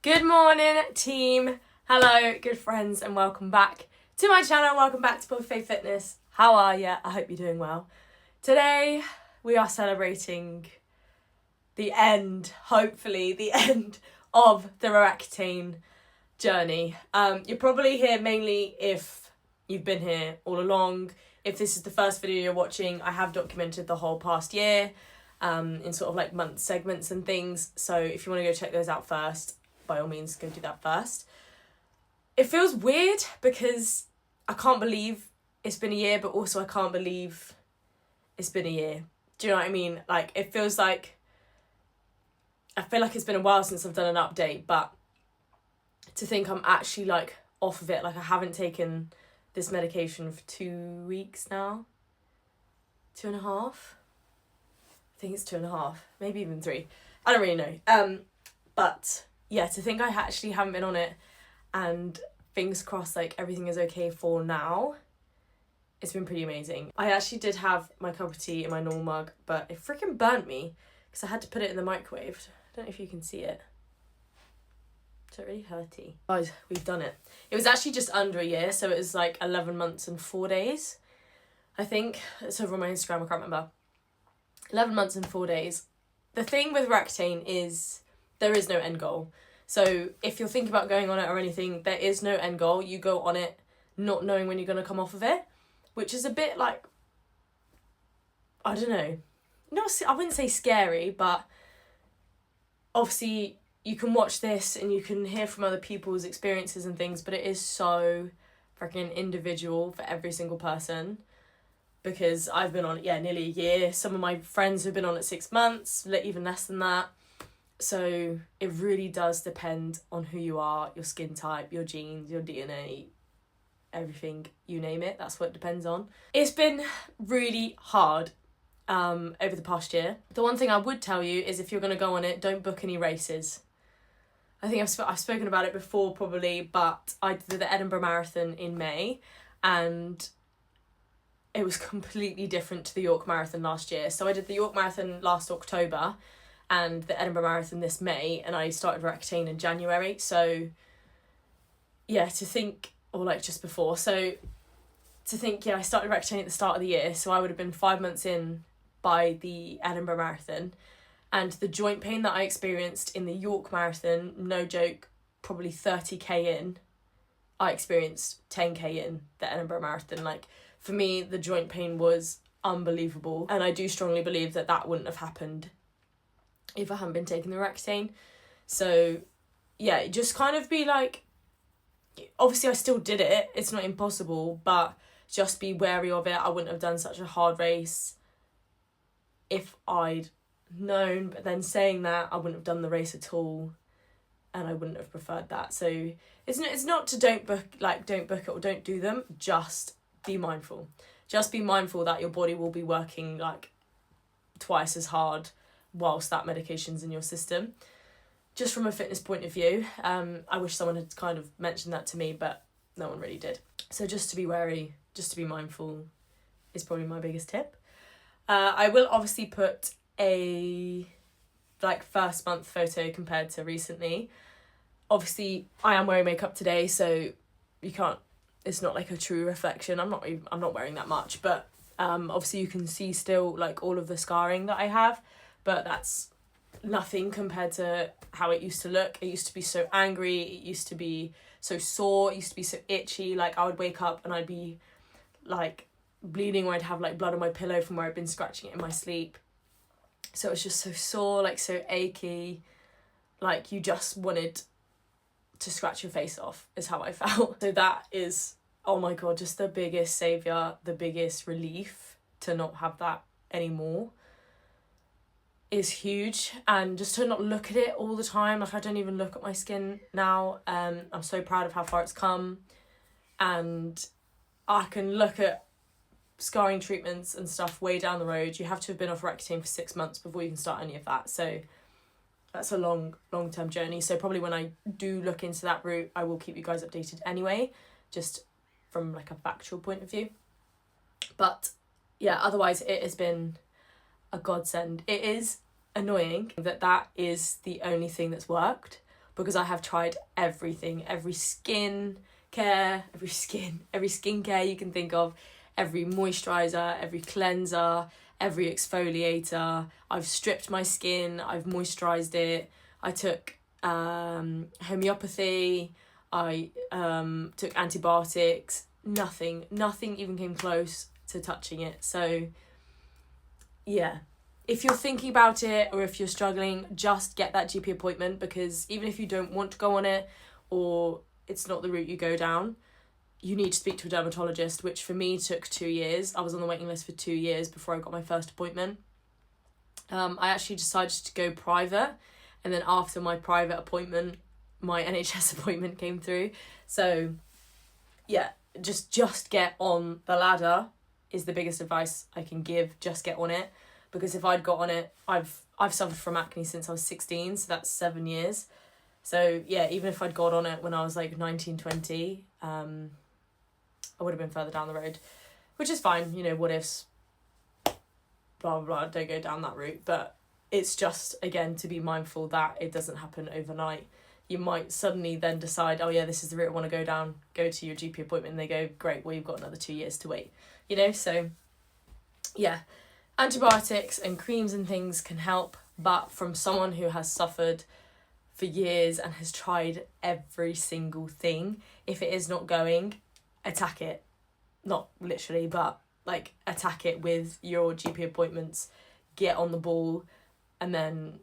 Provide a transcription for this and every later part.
Good morning, team. Hello, good friends, and welcome back to my channel. Welcome back to Buffet Fitness. How are you? I hope you're doing well. Today, we are celebrating the end, hopefully, the end of the Roaccutane journey. You're probably here mainly if you've been here all along. If this is the first video you're watching, I have documented the whole past year in sort of like month segments and things. So if you want to go check those out first, by all means, go do that first. It feels weird because I can't believe it's been a year, but also I can't believe it's been a year. Do you know what I mean? Like, it feels like, I feel like it's been a while since I've done an update, but to think I'm actually like off of it, like I haven't taken this medication for 2 weeks now. 2.5? I think it's 2.5, maybe even 3. I don't really know. But yeah, to think I actually haven't been on it, and fingers crossed, like everything is okay for now. It's been pretty amazing. I actually did have my cup of tea in my normal mug, but it freaking burnt me because I had to put it in the microwave. I don't know if you can see it. It's really hurty. Guys, we've done it. It was actually just under a year, so it was like 11 months and 4 days. I think it's over on my Instagram, I can't remember. 11 months and 4 days. The thing with Roaccutane is there is no end goal. So if you're thinking about going on it or anything, there is no end goal. You go on it not knowing when you're going to come off of it, which is a bit like, I don't know. I wouldn't say scary, but obviously you can watch this and you can hear from other people's experiences and things, but it is so freaking individual for every single person. Because I've been on it, nearly a year. Some of my friends have been on it 6 months, even less than that. So it really does depend on who you are, your skin type, your genes, your DNA, everything, you name it. That's what it depends on. It's been really hard over the past year. The one thing I would tell you is if you're going to go on it, don't book any races. I think I've spoken about it before probably, but I did the Edinburgh Marathon in May, and it was completely different to the York Marathon last year. So I did the York Marathon last October and the Edinburgh Marathon this May, and I started Roaccutane in January. So yeah, to think, or like just before. So to think, I started Roaccutane at the start of the year. So I would have been 5 months in by the Edinburgh Marathon. And the joint pain that I experienced in the York Marathon, no joke, probably 30k in, I experienced 10k in the Edinburgh Marathon. Like, for me, the joint pain was unbelievable. And I do strongly believe that that wouldn't have happened if I hadn't been taking the Roaccutane. So, yeah, just kind of be like, obviously I still did it. It's not impossible, but just be wary of it. I wouldn't have done such a hard race if I'd known. But then saying that, I wouldn't have done the race at all. And I wouldn't have preferred that. So it's not to don't book it or don't do them. Just be mindful. Just be mindful that your body will be working like twice as hard whilst that medication's in your system. Just from a fitness point of view, I wish someone had kind of mentioned that to me, but no one really did. So just to be wary, just to be mindful is probably my biggest tip. I will obviously put a first month photo compared to recently. Obviously I am wearing makeup today, so you can't, it's not like a true reflection. I'm not wearing that much, but obviously you can see still like all of the scarring that I have, but that's nothing compared to how it used to look. It used to be so angry, it used to be so sore, it used to be so itchy. Like, I would wake up and I'd be like bleeding, or I'd have like blood on my pillow from where I'd been scratching it in my sleep. So it was just so sore, like so achy, like you just wanted to scratch your face off, is how I felt. So that is, oh my god, just the biggest saviour, the biggest relief to not have that anymore is huge. And just to not look at it all the time. Like, I don't even look at my skin now. I'm so proud of how far it's come, and I can look at scarring treatments and stuff way down the road. You have to have been off Roaccutane for 6 months before you can start any of that. So that's a long-term journey. So probably when I do look into that route, I will keep you guys updated anyway, just from like a factual point of view. But yeah, otherwise it has been a godsend. It is annoying that is the only thing that's worked, because I have tried everything, every skincare you can think of, every moisturiser, every cleanser, every exfoliator. I've stripped my skin, I've moisturised it, I took homeopathy, I took antibiotics, nothing even came close to touching it. So yeah, if you're thinking about it or if you're struggling, just get that GP appointment, because even if you don't want to go on it or it's not the route you go down, you need to speak to a dermatologist, which for me took 2 years. I was on the waiting list for 2 years before I got my first appointment. I actually decided to go private, and then after my private appointment, my NHS appointment came through. So yeah, just get on the ladder is the biggest advice I can give. Just get on it, because if I'd got on it, I've suffered from acne since I was 16, so that's 7 years. So yeah, even if I'd got on it when I was like 19, 20, I would have been further down the road, which is fine, you know, what ifs, blah, blah, blah, don't go down that route. But it's just, again, to be mindful that it doesn't happen overnight. You might suddenly then decide, oh yeah, this is the route I want to go down, go to your GP appointment, and they go, great, well, you've got another 2 years to wait, you know? So yeah, antibiotics and creams and things can help, but from someone who has suffered for years and has tried every single thing, if it is not going, attack it. Not literally, but like attack it with your GP appointments, get on the ball, and then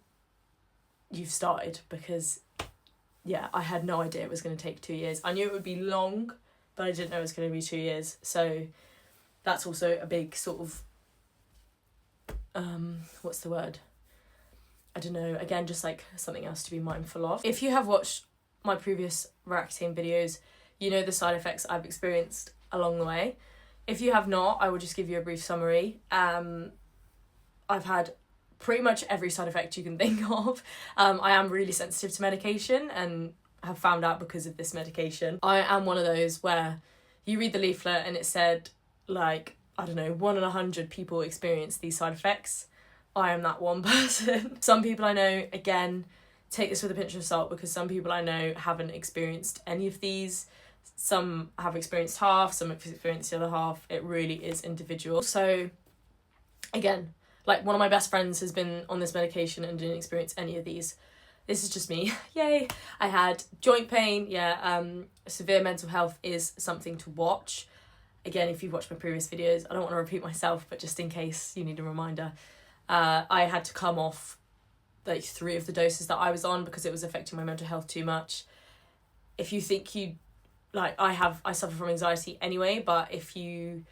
you've started. Because yeah, I had no idea it was going to take 2 years. I knew it would be long, but I didn't know it was going to be 2 years. So that's also a big sort of what's the word? I don't know, again, just like something else to be mindful of. If you have watched my previous Roaccutane videos, you know the side effects I've experienced along the way. If you have not, I will just give you a brief summary. I've had pretty much every side effect you can think of. I am really sensitive to medication and have found out because of this medication. I am one of those where you read the leaflet and it said, like, I don't know, 1 in 100 people experience these side effects. I am that one person. Some people I know, again, take this with a pinch of salt, because some people I know haven't experienced any of these. Some have experienced half, some have experienced the other half. It really is individual. So again, like, one of my best friends has been on this medication and didn't experience any of these. This is just me. Yay. I had joint pain. Yeah, severe mental health is something to watch. Again, if you've watched my previous videos, I don't want to repeat myself, but just in case you need a reminder, I had to come off like 3 of the doses that I was on because it was affecting my mental health too much. If you think you, like, I suffer from anxiety anyway, but if you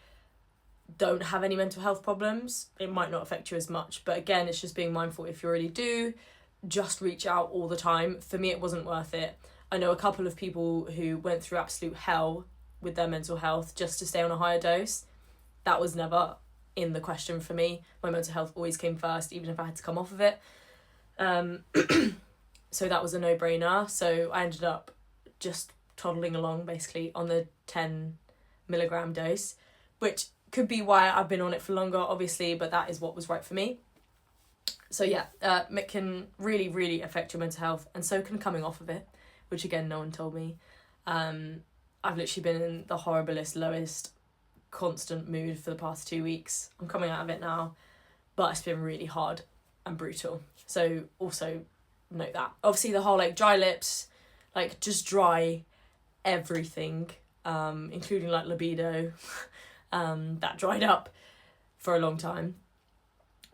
don't have any mental health problems, it might not affect you as much. But again, it's just being mindful. If you already do, just reach out all the time. For me, it wasn't worth it. I know a couple of people who went through absolute hell with their mental health just to stay on a higher dose. That was never in the question for me. My mental health always came first, even if I had to come off of it. So that was a no-brainer. So I ended up just toddling along basically on the 10 milligram dose, which could be why I've been on it for longer, obviously, but that is what was right for me. So yeah, it can really, really affect your mental health, and so can coming off of it, which again, no one told me. I've literally been in the horriblest, lowest, constant mood for the past 2 weeks. I'm coming out of it now, but it's been really hard and brutal. So also note that. Obviously the whole like dry lips, like just dry everything, including like libido, that dried up for a long time.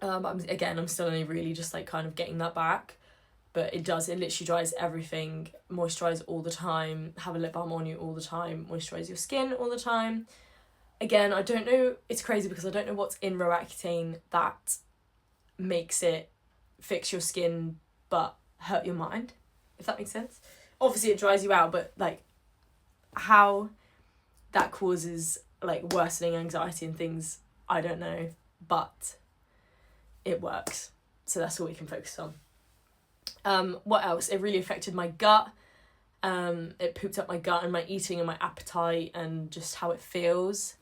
I'm still only really just like kind of getting that back, but it literally dries everything. Moisturise all the time, have a lip balm on you all the time, moisturise your skin all the time. Again, I don't know, it's crazy because I don't know what's in Roaccutane that makes it fix your skin but hurt your mind, if that makes sense. Obviously it dries you out, but like how that causes like worsening anxiety and things, I don't know, but it works. So that's all we can focus on. What else? It really affected my gut. It pooped up my gut and my eating and my appetite and just how it feels.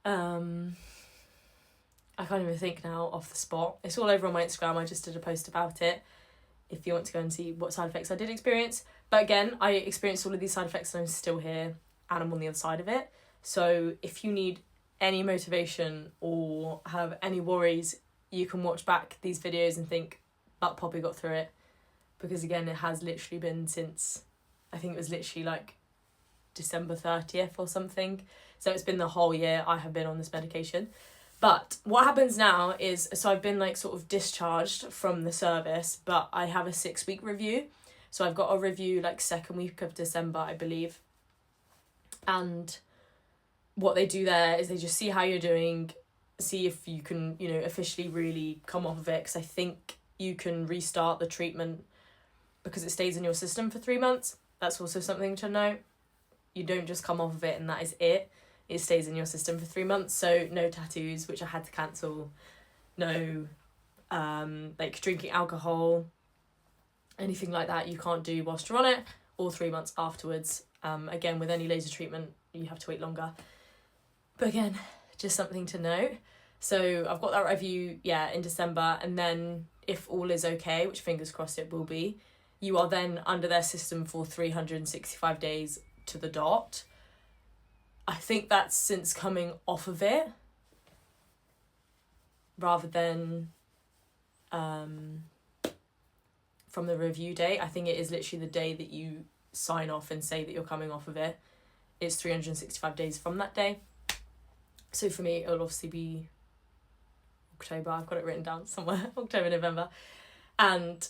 I can't even think now off the spot. It's all over on my Instagram. I just did a post about it. if you want to go and see what side effects I did experience. But again, I experienced all of these side effects and I'm still here and I'm on the other side of it. So if you need any motivation or have any worries, you can watch back these videos and think, but Poppy got through it. Because again, it has literally been since, I think it was literally like December 30th or something. So it's been the whole year I have been on this medication. But what happens now is, so I've been like sort of discharged from the service, but I have a 6-week review. So I've got a review like second week of December, I believe. And what they do there is they just see how you're doing, see if you can, you know, officially really come off of it. Because I think you can restart the treatment because it stays in your system for 3 months. That's also something to note. You don't just come off of it and that is it. It stays in your system for 3 months. So no tattoos, which I had to cancel. No like drinking alcohol, anything like that you can't do whilst you're on it, or 3 months afterwards. Again, with any laser treatment, you have to wait longer. But again, just something to note. So I've got that review, in December. And then if all is okay, which fingers crossed it will be, you are then under their system for 365 days to the dot. I think that's since coming off of it, rather than from the review date. I think it is literally the day that you sign off and say that you're coming off of it. It's 365 days from that day. So for me, it'll obviously be October. I've got it written down somewhere. October, November. And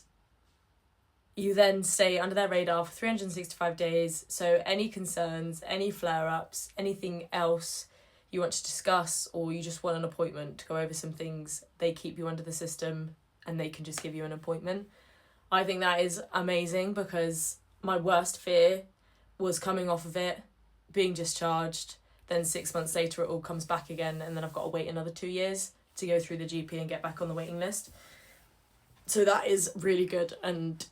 you then stay under their radar for 365 days. So any concerns, any flare-ups, anything else you want to discuss, or you just want an appointment to go over some things, they keep you under the system and they can just give you an appointment. I think that is amazing, because my worst fear was coming off of it, being discharged, then 6 months later it all comes back again, and then I've got to wait another 2 years to go through the GP and get back on the waiting list. So that is really good and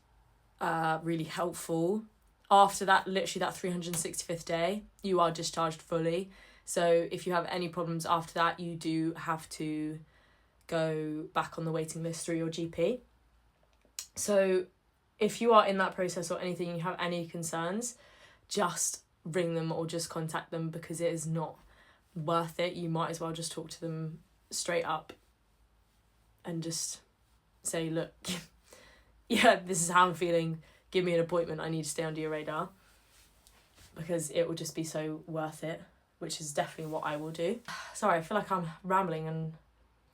really helpful. After that, literally that 365th day, you are discharged fully. So if you have any problems after that, you do have to go back on the waiting list through your GP. So if you are in that process or anything, you have any concerns, just ring them or just contact them, because it is not worth it. You might as well just talk to them straight up and just say, look, yeah, this is how I'm feeling, give me an appointment, I need to stay under your radar, because it will just be so worth it, which is definitely what I will do. Sorry, I feel like I'm rambling and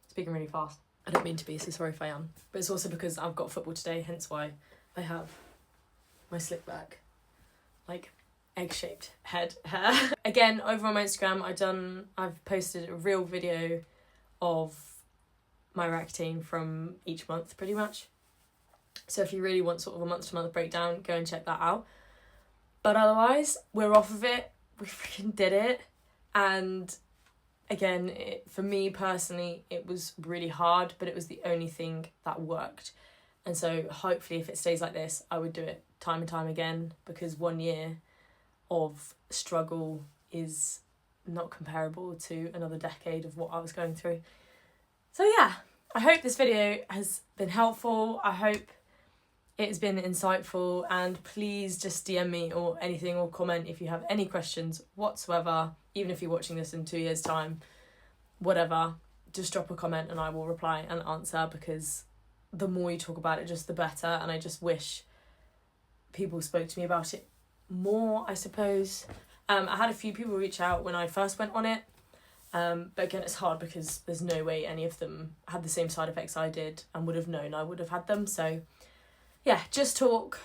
speaking really fast. I don't mean to be, so sorry if I am. But it's also because I've got football today, hence why I have my slick back, like egg-shaped head hair. Again, over on my Instagram, I've posted a real video of my Roaccutane from each month, pretty much. So if you really want sort of a month-to-month breakdown, go and check that out. But otherwise, we're off of it. We freaking did it. And again, for me personally, it was really hard, but it was the only thing that worked. And so hopefully if it stays like this, I would do it time and time again, because 1 year of struggle is not comparable to another decade of what I was going through. So yeah, I hope this video has been helpful. I hope it has been insightful, and please just DM me or anything, or comment if you have any questions whatsoever, even if you're watching this in 2 years' time, whatever, just drop a comment and I will reply and answer, because the more you talk about it, just the better. And I just wish people spoke to me about it more, I suppose. I had a few people reach out when I first went on it, but again, it's hard because there's no way any of them had the same side effects I did and would have known I would have had them. So yeah, just talk.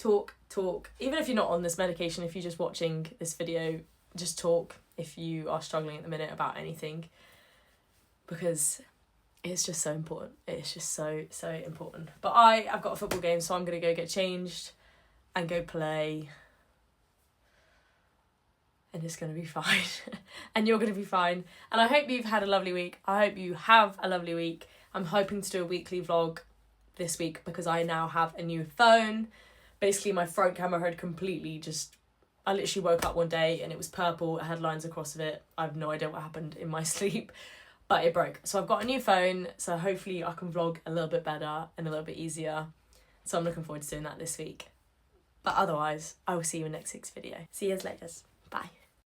Even if you're not on this medication, if you're just watching this video, just talk if you are struggling at the minute about anything, because it's just so important. It's just so important. But I've got a football game, so I'm going to go get changed and go play. And it's going to be fine. And you're going to be fine. And I hope you've had a lovely week. I hope you have a lovely week. I'm hoping to do a weekly vlog this week, because I now have a new phone. Basically, my front camera had completely I literally woke up one day and it was purple. It had lines across of it. I have no idea what happened in my sleep, but it broke. So I've got a new phone. So hopefully I can vlog a little bit better and a little bit easier So I'm looking forward to doing that this week. But otherwise, I will see you in next week's video. See you later. Bye.